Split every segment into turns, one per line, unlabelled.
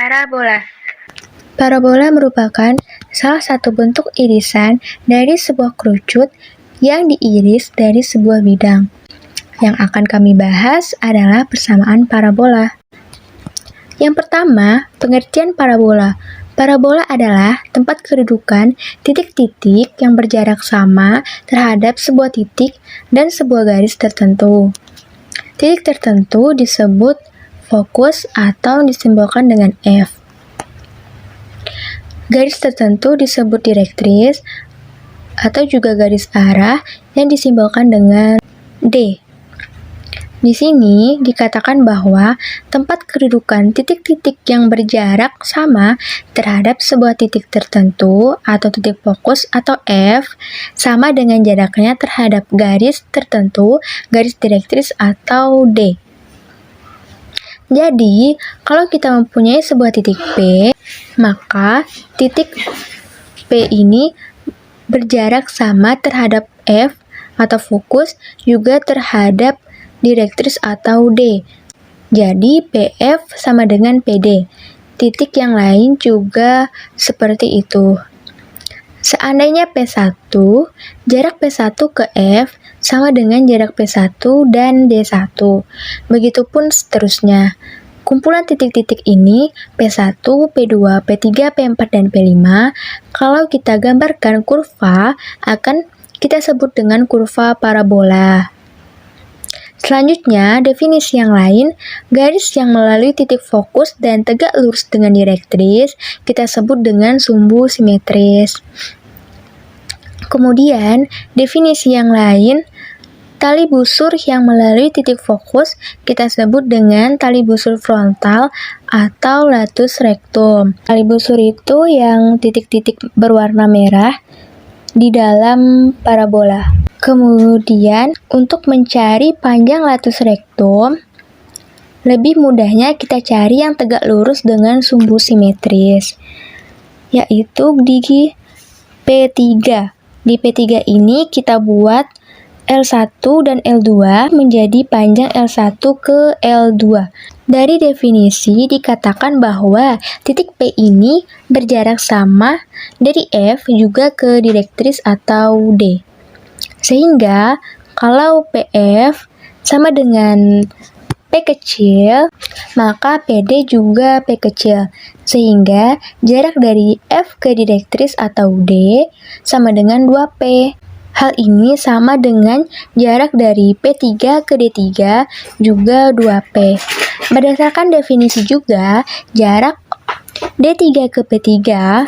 Parabola. Parabola merupakan salah satu bentuk irisan dari sebuah kerucut yang diiris dari sebuah bidang. Yang akan kami bahas adalah persamaan parabola. Yang pertama, pengertian parabola. Parabola adalah tempat kedudukan titik-titik yang berjarak sama terhadap sebuah titik dan sebuah garis tertentu. Titik tertentu disebut fokus atau disimbolkan dengan F. Garis tertentu disebut direktris atau juga garis arah yang disimbolkan dengan D. Di sini dikatakan bahwa tempat kedudukan titik-titik yang berjarak sama terhadap sebuah titik tertentu atau titik fokus atau F sama dengan jaraknya terhadap garis tertentu, garis direktris atau D. Jadi, kalau kita mempunyai sebuah titik P, maka titik P ini berjarak sama terhadap F atau fokus juga terhadap direktris atau D. Jadi, PF sama dengan PD. Titik yang lain juga seperti itu. Seandainya P1, jarak P1 ke F sama dengan jarak P1 dan D1. Begitupun seterusnya. Kumpulan titik-titik ini, P1, P2, P3, P4, dan P5, kalau kita gambarkan kurva, akan kita sebut dengan kurva parabola. Selanjutnya, definisi yang lain, garis yang melalui titik fokus dan tegak lurus dengan direktris, kita sebut dengan sumbu simetris. Kemudian, definisi yang lain, tali busur yang melalui titik fokus kita sebut dengan tali busur frontal atau latus rectum. Tali busur itu yang titik-titik berwarna merah di dalam parabola. Kemudian, untuk mencari panjang latus rectum, lebih mudahnya kita cari yang tegak lurus dengan sumbu simetris, yaitu di P3. Di P3 ini kita buat L1 dan L2 menjadi panjang L1 ke L2. Dari definisi dikatakan bahwa titik P ini berjarak sama dari F juga ke direktris atau D. Sehingga kalau PF sama dengan P kecil, maka PD juga P kecil. Sehingga jarak dari F ke direktris atau D sama dengan 2P. Hal ini sama dengan jarak dari P3 ke D3 juga 2P. Berdasarkan definisi juga, jarak D3 ke P3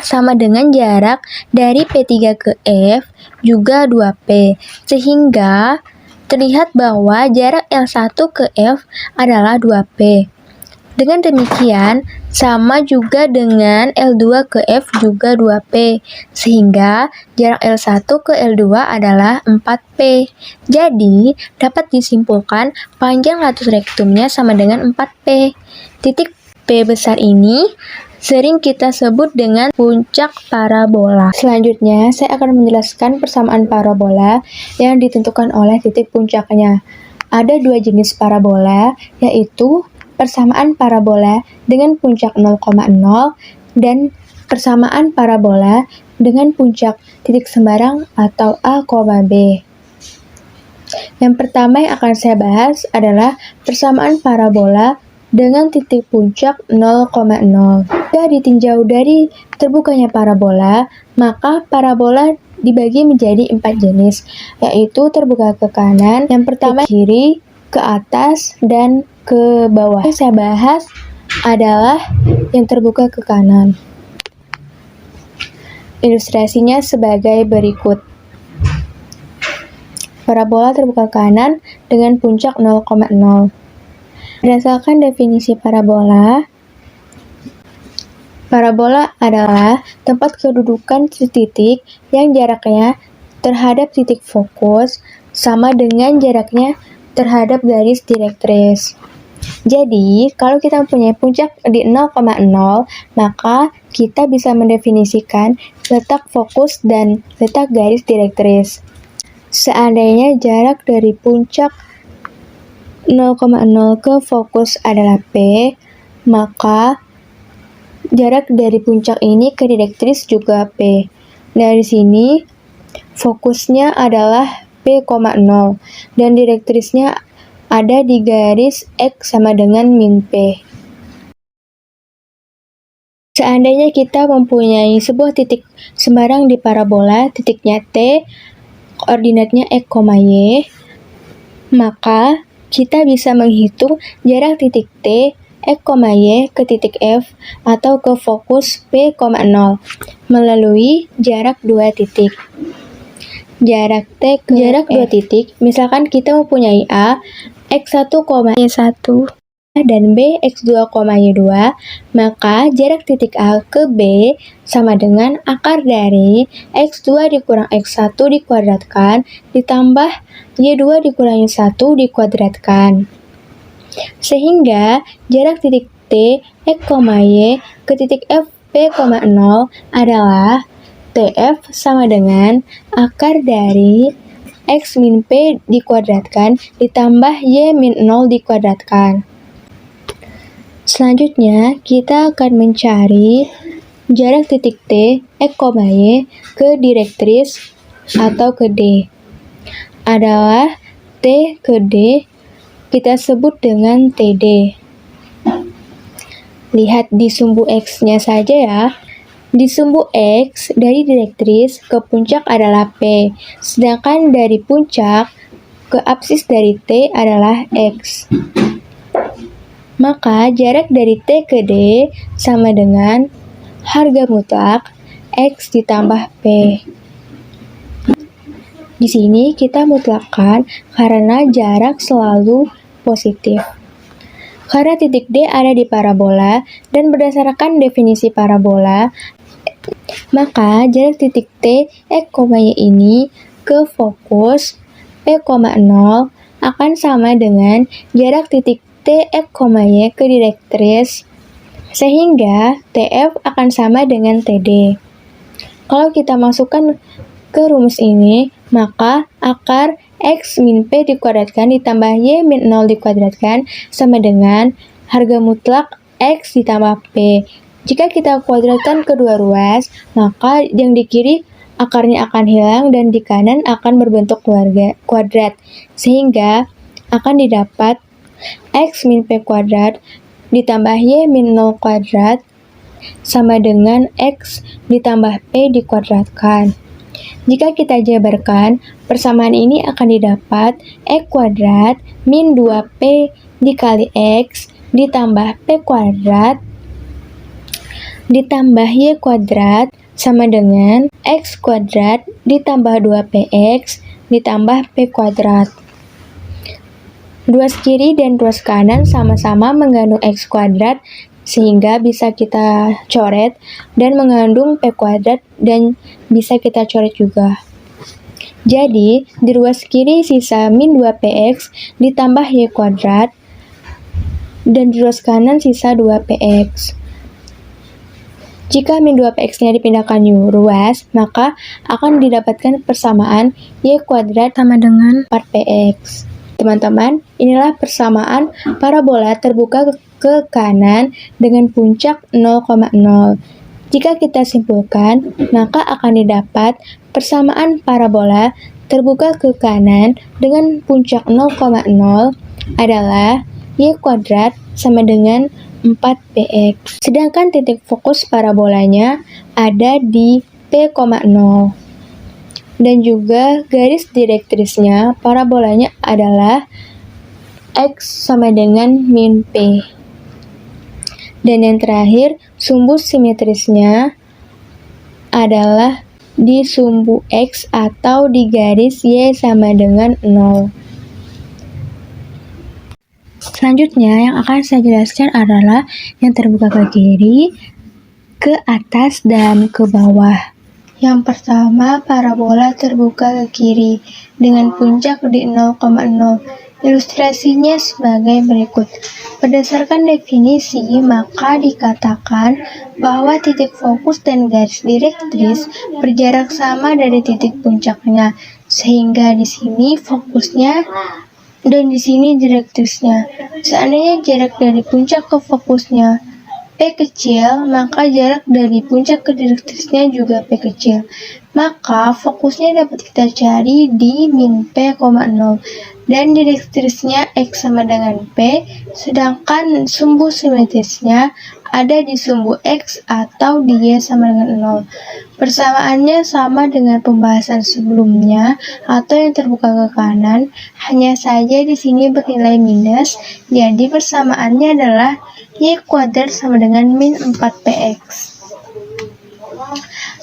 sama dengan jarak dari P3 ke F juga 2P. Sehingga terlihat bahwa jarak L1 ke F adalah 2P. Dengan demikian, sama juga dengan L2 ke F juga 2P, sehingga jarak L1 ke L2 adalah 4P. Jadi, dapat disimpulkan panjang latus rectumnya sama dengan 4P. Titik P besar ini sering kita sebut dengan puncak parabola. Selanjutnya, saya akan menjelaskan persamaan parabola yang ditentukan oleh titik puncaknya. Ada dua jenis parabola, yaitu persamaan parabola dengan puncak 0,0 dan persamaan parabola dengan puncak titik sembarang atau A, B. Yang pertama yang akan saya bahas adalah persamaan parabola dengan titik puncak 0,0. Jika ditinjau dari terbukanya parabola, maka parabola dibagi menjadi 4 jenis, yaitu terbuka ke kanan, yang pertama ke kiri, ke atas, dan ke bawah. Yang saya bahas adalah yang terbuka ke kanan. Ilustrasinya sebagai berikut. Parabola terbuka kanan dengan puncak 0,0. Berdasarkan definisi parabola, parabola adalah tempat kedudukan titik yang jaraknya terhadap titik fokus sama dengan jaraknya terhadap garis direktris. Jadi, kalau kita mempunyai puncak di 0,0, maka kita bisa mendefinisikan letak fokus dan letak garis direktris. Seandainya jarak dari puncak 0,0 ke fokus adalah P, maka Jarak dari puncak ini ke direktris juga P. Dari sini, fokusnya adalah P,0 dan direktrisnya ada di garis X sama dengan min P. Seandainya kita mempunyai sebuah titik sembarang di parabola, titiknya T, koordinatnya X, Y, maka kita bisa menghitung jarak titik T, X, Y ke titik F atau ke fokus P,0 melalui jarak dua titik. Jarak T ke jarak dua titik, misalkan kita mempunyai A, X1, Y1 dan B, X2, Y2, maka jarak titik A ke B sama dengan akar dari X2 dikurang X1 dikuadratkan ditambah Y2 dikurangi 1 dikuadratkan. Sehingga jarak titik T, X, Y ke titik F, P,0 adalah TF sama dengan akar dari X min P dikuadratkan ditambah Y min 0 dikuadratkan. Selanjutnya, kita akan mencari jarak titik T, X, Y ke direktris atau ke D. Adalah T ke D, kita sebut dengan TD. Lihat di sumbu X-nya saja ya. Di sumbu X, dari direktris ke puncak adalah P, sedangkan dari puncak ke apsis dari T adalah X. Maka jarak dari T ke D sama dengan harga mutlak X ditambah P. Di sini kita mutlakkan karena jarak selalu positif. Karena titik D ada di parabola dan berdasarkan definisi parabola, maka jarak titik T, X, Y ini ke fokus P,0 akan sama dengan jarak titik T, X, Y ke direktris, sehingga TF akan sama dengan TD. Kalau kita masukkan ke rumus ini, maka akar X min P dikuadratkan ditambah Y min 0 dikuadratkan sama dengan harga mutlak X ditambah P. Jika kita kuadratkan kedua ruas, maka yang di kiri akarnya akan hilang dan di kanan akan berbentuk kuadrat, sehingga akan didapat X min P kuadrat ditambah Y min 0 kuadrat sama dengan X ditambah P dikuadratkan. Jika kita jabarkan, persamaan ini akan didapat X kuadrat min 2P dikali X ditambah P kuadrat ditambah Y kuadrat sama dengan X kuadrat ditambah 2PX ditambah P kuadrat. Ruas kiri dan ruas kanan sama-sama mengandung X kuadrat sehingga bisa kita coret dan mengandung P kuadrat dan bisa kita coret juga. Jadi, di ruas kiri sisa min 2PX ditambah Y kuadrat dan di ruas kanan sisa 2PX. Jika min 2PX-nya dipindahkan ruas, maka akan didapatkan persamaan Y kuadrat sama dengan 4PX. Teman-teman, inilah persamaan parabola terbuka ke kanan dengan puncak 0,0. Jika kita simpulkan, maka akan didapat persamaan parabola terbuka ke kanan dengan puncak 0,0 adalah Y kuadrat sama dengan 4PX. Sedangkan titik fokus parabolanya ada di P,0. Dan juga garis direktrisnya parabolanya adalah X sama dengan min P. Dan yang terakhir, sumbu simetrisnya adalah di sumbu X atau di garis Y sama dengan 0. Selanjutnya yang akan saya jelaskan adalah yang terbuka ke kiri, ke atas, dan ke bawah. Yang pertama, parabola terbuka ke kiri dengan puncak di 0,0. Ilustrasinya sebagai berikut. Berdasarkan definisi, maka dikatakan bahwa titik fokus dan garis direktris berjarak sama dari titik puncaknya, sehingga di sini fokusnya dan di sini direktrisnya. Seandainya jarak dari puncak ke fokusnya P kecil, maka jarak dari puncak ke direktrisnya juga P kecil. Maka fokusnya dapat kita cari di min P, 0. Dan direktrisnya X sama dengan P, sedangkan sumbu simetrisnya ada di sumbu X atau di Y sama dengan 0. Persamaannya sama dengan pembahasan sebelumnya atau yang terbuka ke kanan, hanya saja di sini bernilai minus, jadi persamaannya adalah Y kuadrat sama dengan min 4px.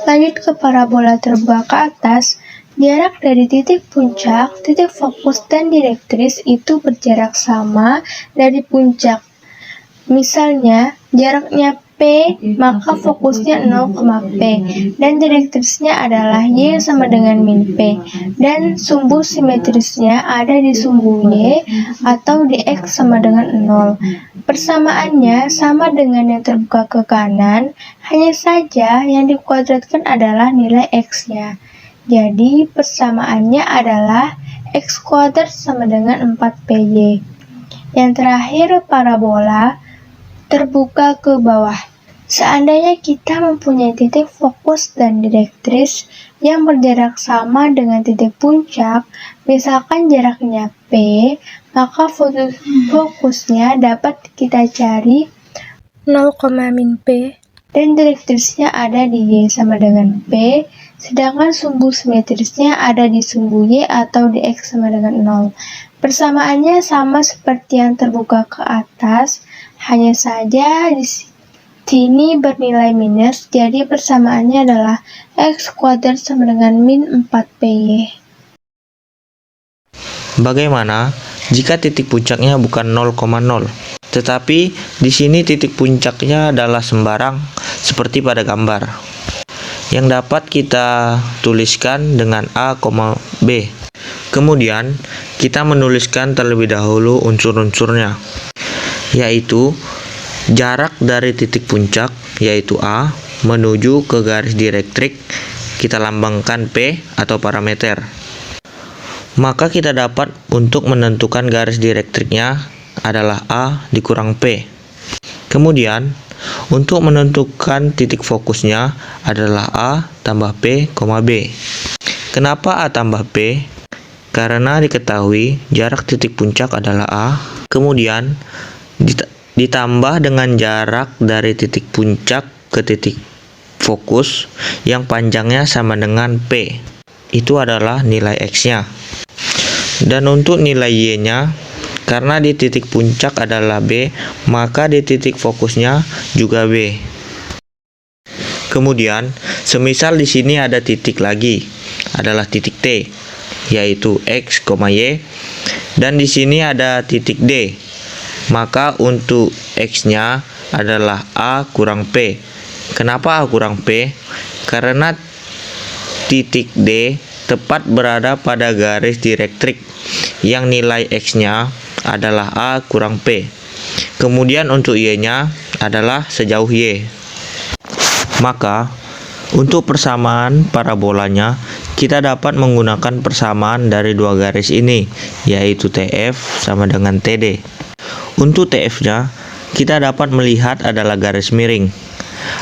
Lanjut ke parabola terbuka ke atas, jarak dari titik puncak, titik fokus, dan direktris itu berjarak sama dari puncak. Misalnya, jaraknya P, maka fokusnya 0,P, dan direktrisnya adalah Y sama dengan min P, dan sumbu simetrisnya ada di sumbu Y atau di X sama dengan 0. Persamaannya sama dengan yang terbuka ke kanan, hanya saja yang dikuadratkan adalah nilai X-nya. Jadi, persamaannya adalah X kuadrat sama dengan 4PY. Yang terakhir, parabola terbuka ke bawah. Seandainya kita mempunyai titik fokus dan direktris yang berjarak sama dengan titik puncak, misalkan jaraknya P, maka fokusnya dapat kita cari 0, min P, dan direktrisnya ada di Y sama dengan P, sedangkan sumbu simetrisnya ada di sumbu Y atau di X sama dengan 0. Persamaannya sama seperti yang terbuka ke atas, hanya saja di sini bernilai minus, jadi persamaannya adalah X kuadrat sama dengan min 4PY.
Bagaimana jika titik puncaknya bukan 0,0, tetapi di sini titik puncaknya adalah sembarang seperti pada gambar, yang dapat kita tuliskan dengan A, B. Kemudian kita menuliskan terlebih dahulu unsur-unsurnya, yaitu jarak dari titik puncak, yaitu A, menuju ke garis direktrik, kita lambangkan P atau parameter. Maka kita dapat untuk menentukan garis direktriknya adalah A dikurang P. Kemudian, untuk menentukan titik fokusnya adalah A tambah P, B. Kenapa A tambah P? Karena diketahui jarak titik puncak adalah A, kemudian ditambah dengan jarak dari titik puncak ke titik fokus yang panjangnya sama dengan P. Itu adalah nilai X-nya. Dan untuk nilai Y-nya, karena di titik puncak adalah B, maka di titik fokusnya juga B. Kemudian, semisal di sini ada titik lagi, adalah titik T, yaitu X, Y, dan di sini ada titik D. Maka untuk X-nya adalah A kurang P. Kenapa A kurang P? Karena titik D tepat berada pada garis direktrik yang nilai X-nya adalah A kurang P. Kemudian untuk Y-nya adalah sejauh Y. Maka untuk persamaan parabolanya kita dapat menggunakan persamaan dari dua garis ini, yaitu TF sama dengan TD. Untuk TF-nya, kita dapat melihat adalah garis miring.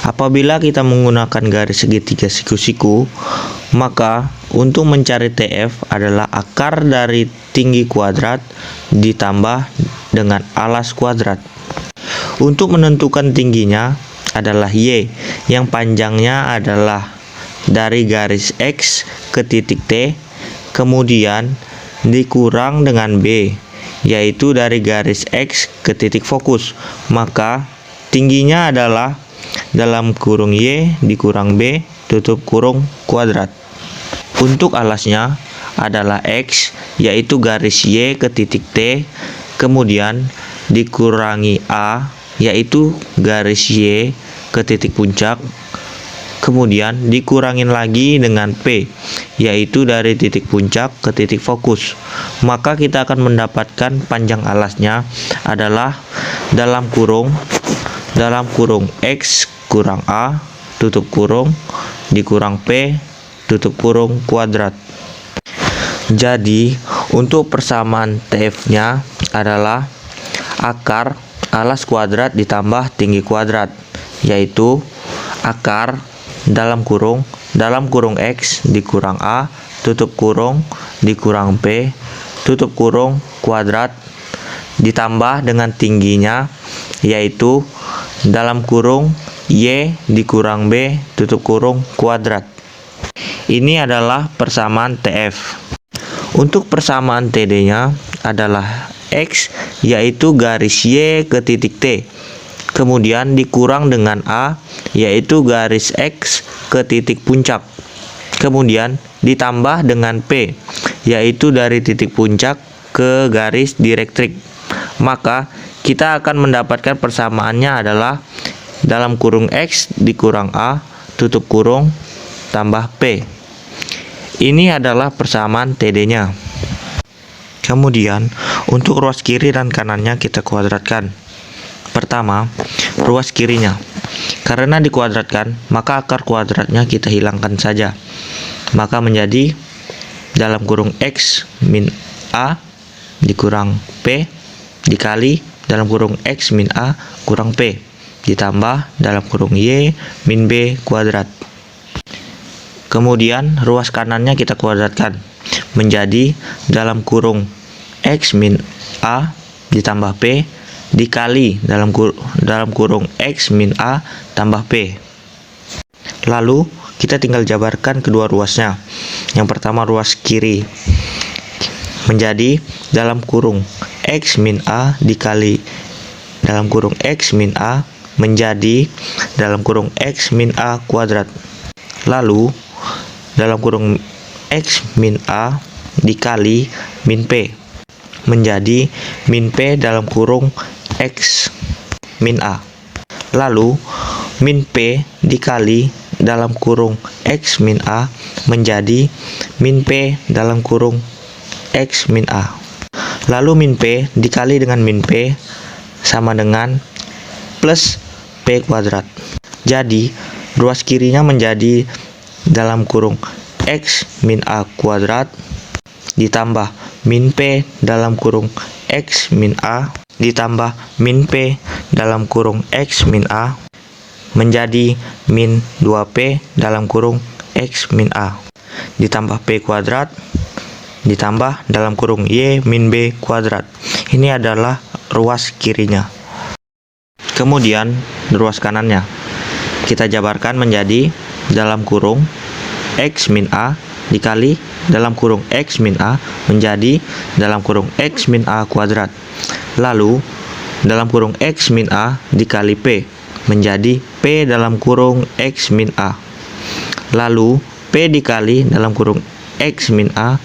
Apabila kita menggunakan garis segitiga siku-siku, maka untuk mencari TF adalah akar dari tinggi kuadrat ditambah dengan alas kuadrat. Untuk menentukan tingginya adalah Y, yang panjangnya adalah dari garis X ke titik T, kemudian dikurang dengan B, yaitu dari garis X ke titik fokus. Maka tingginya adalah dalam kurung Y dikurang B tutup kurung kuadrat. Untuk alasnya adalah X, yaitu garis Y ke titik T, kemudian dikurangi A, yaitu garis Y ke titik puncak, kemudian dikurangin lagi dengan P, yaitu dari titik puncak ke titik fokus. Maka kita akan mendapatkan panjang alasnya adalah dalam kurung X kurang A tutup kurung dikurang P tutup kurung kuadrat. Jadi untuk persamaan TF-nya adalah akar alas kuadrat ditambah tinggi kuadrat, yaitu akar dalam kurung X dikurang A tutup kurung dikurang P tutup kurung kuadrat ditambah dengan tingginya, yaitu dalam kurung Y dikurang B tutup kurung kuadrat. Ini adalah persamaan TF. Untuk persamaan TD-nya adalah X, yaitu garis Y ke titik T, kemudian dikurang dengan A, yaitu garis X ke titik puncak, kemudian ditambah dengan P, yaitu dari titik puncak ke garis direktrik. Maka kita akan mendapatkan persamaannya adalah dalam kurung X dikurang A tutup kurung tambah P. Ini adalah persamaan TD-nya. Kemudian untuk ruas kiri dan kanannya kita kuadratkan. Pertama, ruas kirinya. Karena dikuadratkan, maka akar kuadratnya kita hilangkan saja. Maka menjadi dalam kurung X min A dikurang P dikali dalam kurung X min A kurang P ditambah dalam kurung Y min B kuadrat. Kemudian ruas kanannya kita kuadratkan menjadi dalam kurung X min A ditambah P dikali dalam kurung X min A tambah P. Lalu kita tinggal jabarkan kedua ruasnya. Yang pertama ruas kiri menjadi dalam kurung X min A dikali dalam kurung X min A menjadi dalam kurung X min A kuadrat. Lalu dalam kurung X min A dikali min P menjadi min P dalam kurung X min A. Lalu min P dikali dalam kurung X min A menjadi min P dalam kurung X min A. Lalu min P dikali dengan min P sama dengan plus P kuadrat. Jadi ruas kirinya menjadi dalam kurung X min A kuadrat ditambah min P dalam kurung X min A ditambah min P dalam kurung X min A menjadi min 2P dalam kurung X min A ditambah P kuadrat ditambah dalam kurung Y min B kuadrat. Ini adalah ruas kirinya. Kemudian ruas kanannya kita jabarkan menjadi dalam kurung X min A dikali dalam kurung X min A menjadi dalam kurung X min A kuadrat. Lalu dalam kurung X min A dikali P menjadi P dalam kurung X min A. Lalu P dikali dalam kurung X min A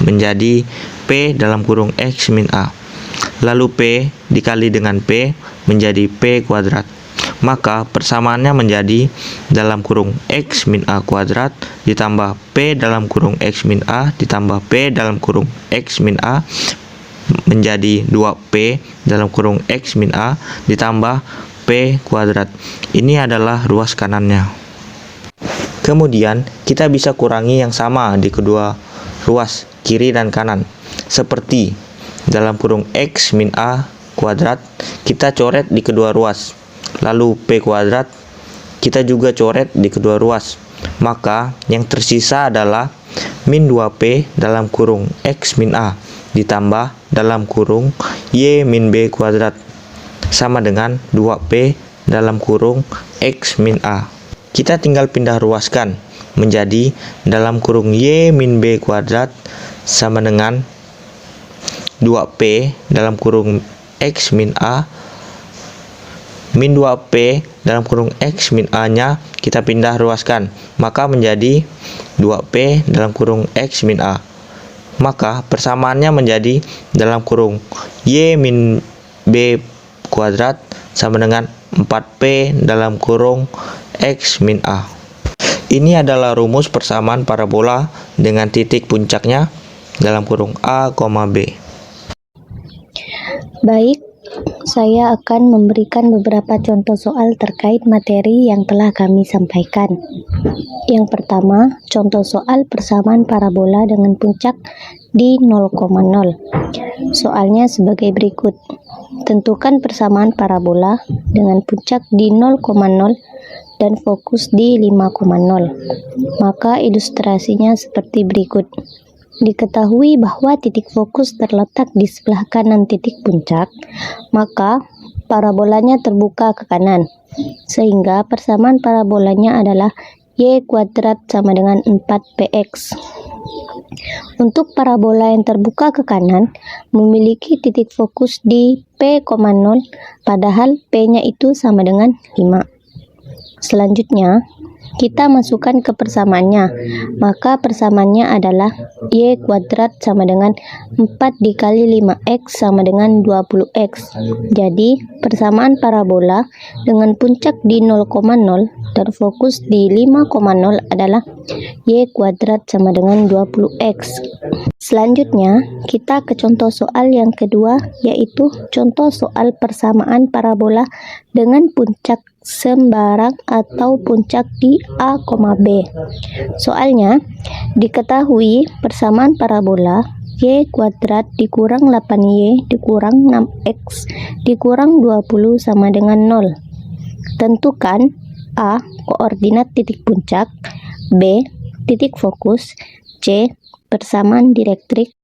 menjadi P dalam kurung X min A. Lalu P dikali dengan P menjadi P kuadrat. Maka persamaannya menjadi dalam kurung X min A kuadrat ditambah P dalam kurung X min A ditambah P dalam kurung X min A menjadi 2P dalam kurung X min A ditambah P kuadrat. Ini adalah ruas kanannya. Kemudian kita bisa kurangi yang sama di kedua ruas kiri dan kanan. Seperti dalam kurung X min A kuadrat kita coret di kedua ruas. Lalu P kuadrat kita juga coret di kedua ruas. Maka yang tersisa adalah min 2P dalam kurung X min A ditambah dalam kurung Y min B kuadrat sama dengan 2P dalam kurung X min A. Kita tinggal pindah ruaskan menjadi dalam kurung Y min B kuadrat sama dengan 2P dalam kurung X min A min 2P dalam kurung X min A nya kita pindah ruaskan, maka menjadi 2P dalam kurung X min A. Maka persamaannya menjadi dalam kurung Y min B kuadrat sama dengan 4P dalam kurung X min A. Ini adalah rumus persamaan parabola dengan titik puncaknya dalam kurung A, B.
Baik, saya akan memberikan beberapa contoh soal terkait materi yang telah kami sampaikan. Yang pertama, contoh soal persamaan parabola dengan puncak di 0,0. Soalnya sebagai berikut. tentukan persamaan parabola dengan puncak di 0,0 dan fokus di 5,0. Maka ilustrasinya seperti berikut. Diketahui bahwa titik fokus terletak di sebelah kanan titik puncak, maka parabolanya terbuka ke kanan, sehingga persamaan parabolanya adalah y kuadrat sama dengan 4px. Untuk parabola yang terbuka ke kanan memiliki titik fokus di p,0, padahal p-nya itu sama dengan 5. Selanjutnya, kita masukkan ke persamaannya, maka persamaannya adalah y kuadrat sama dengan 4 dikali 5x sama dengan 20x. Jadi, persamaan parabola dengan puncak di 0,0 dan fokus di 5,0 adalah y kuadrat sama dengan 20x. Selanjutnya, kita ke contoh soal yang kedua, yaitu contoh soal persamaan parabola dengan puncak sembarang atau puncak di A, B. Soalnya, diketahui persamaan parabola y kuadrat dikurang 8y dikurang 6x dikurang 20 sama dengan 0. Tentukan A. Koordinat titik puncak, B. Titik fokus, C. Persamaan direktrik.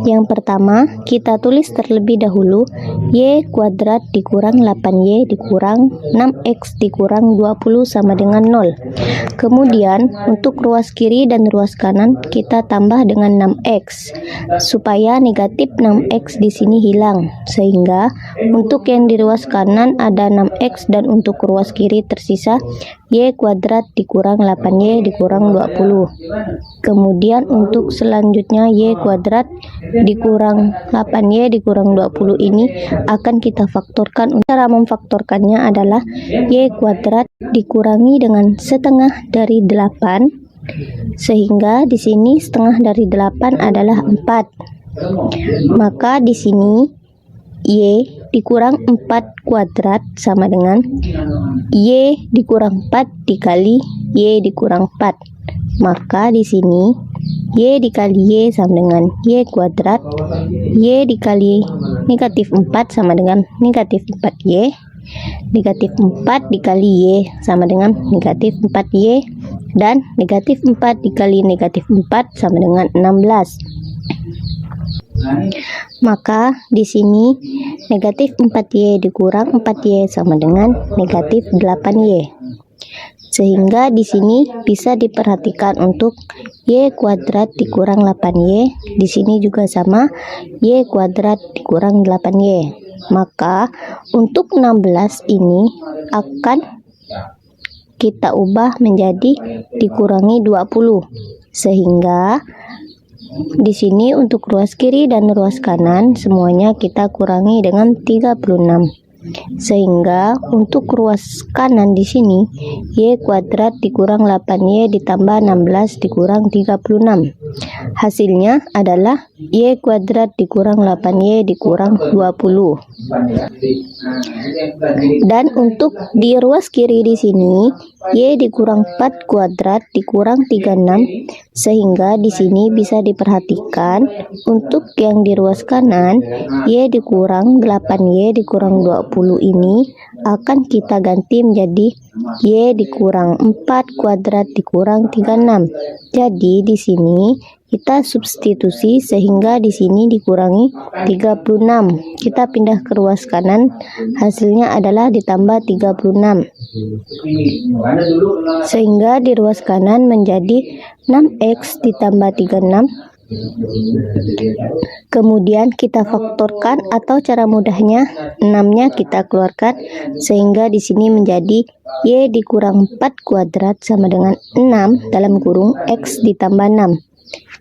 Yang pertama, kita tulis terlebih dahulu y kuadrat dikurang 8y dikurang 6x dikurang 20 sama dengan 0. Kemudian, untuk ruas kiri dan ruas kanan kita tambah dengan 6x, supaya negatif 6x di sini hilang, sehingga untuk yang di ruas kanan ada 6x dan untuk ruas kiri tersisa y kuadrat dikurang 8y dikurang 20. Kemudian untuk selanjutnya y kuadrat dikurang 8y dikurang 20 ini akan kita faktorkan. Cara memfaktorkannya adalah y kuadrat dikurangi dengan setengah dari 8, sehingga di sini setengah dari 8 adalah 4. Maka di sini y dikurang 4 kuadrat sama dengan y dikurang 4 dikali y dikurang 4. Maka di sini y dikali y sama dengan y kuadrat, y dikali negatif 4 sama dengan negatif 4y, negatif 4 dikali y sama dengan negatif 4y, dan negatif 4 dikali negatif 4 sama dengan 16. Maka di sini negatif 4y dikurang 4y sama dengan negatif 8y. Sehingga di sini bisa diperhatikan untuk y kuadrat dikurang 8y, di sini juga sama y kuadrat dikurang 8y. Maka untuk 16 ini akan kita ubah menjadi dikurangi 20. Sehingga di sini untuk ruas kiri dan ruas kanan semuanya kita kurangi dengan 36. Sehingga untuk ruas kanan di sini y kuadrat dikurang 8y ditambah 16 dikurang 36. Hasilnya adalah y kuadrat dikurang 8y dikurang 20. Dan untuk di ruas kiri di sini y dikurang 4 kuadrat dikurang 36, sehingga di sini bisa diperhatikan untuk yang di ruas kanan y dikurang 8y dikurang 20 ini akan kita ganti menjadi y dikurang 4 kuadrat dikurang 36. Jadi di sini kita substitusi sehingga di sini dikurangi 36. Kita pindah ke ruas kanan, hasilnya adalah ditambah 36. Sehingga di ruas kanan menjadi 6x ditambah 36. Kemudian kita faktorkan atau cara mudahnya 6-nya kita keluarkan, sehingga di sini menjadi y dikurang 4 kuadrat sama dengan 6 dalam kurung x ditambah 6.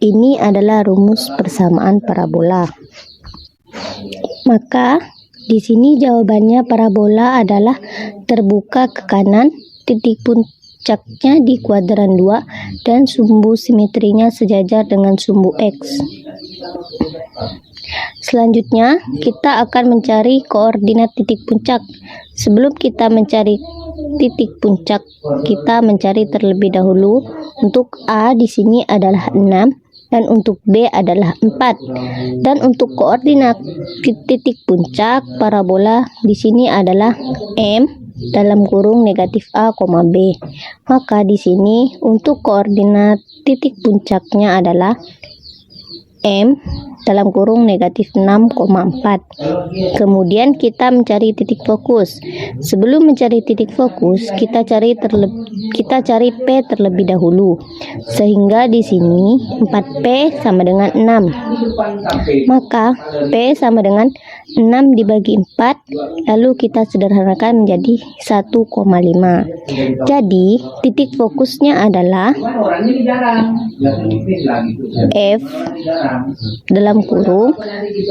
Ini adalah rumus persamaan parabola. Maka di sini jawabannya parabola adalah terbuka ke kanan, titik puncaknya di kuadran 2 dan sumbu simetrinya sejajar dengan sumbu x. Selanjutnya kita akan mencari koordinat titik puncak. Sebelum kita mencari titik puncak, kita mencari terlebih dahulu untuk A di sini adalah 6, dan untuk B adalah 4. Dan untuk koordinat titik puncak parabola di sini adalah M dalam kurung negatif A, B. Maka di sini untuk koordinat titik puncaknya adalah M dalam kurung negatif 6,4. Kemudian kita mencari titik fokus. Sebelum mencari titik fokus, kita cari P terlebih dahulu. Sehingga di sini 4P sama dengan 6. Maka P sama dengan 6 dibagi 4, lalu kita sederhanakan menjadi 1,5. Jadi titik fokusnya adalah F dalam kurung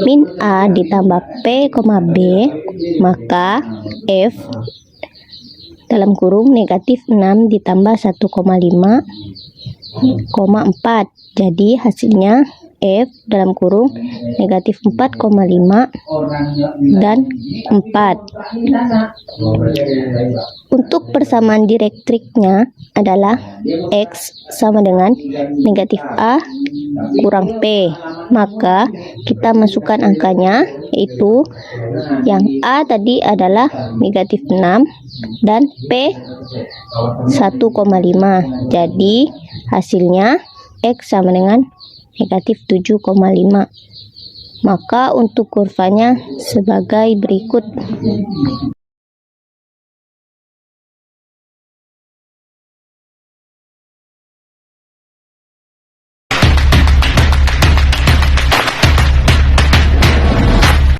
min A ditambah P, B, maka F dalam kurung negatif 6 ditambah 1,5, 4. Jadi hasilnya F dalam kurung negatif 4,5 dan 4. Untuk persamaan direktriknya adalah X sama dengan negatif A kurang P. Maka kita masukkan angkanya, yaitu yang A tadi adalah negatif 6 dan P 1,5. Jadi hasilnya X sama dengan negatif 7,5. Maka untuk kurvanya sebagai berikut.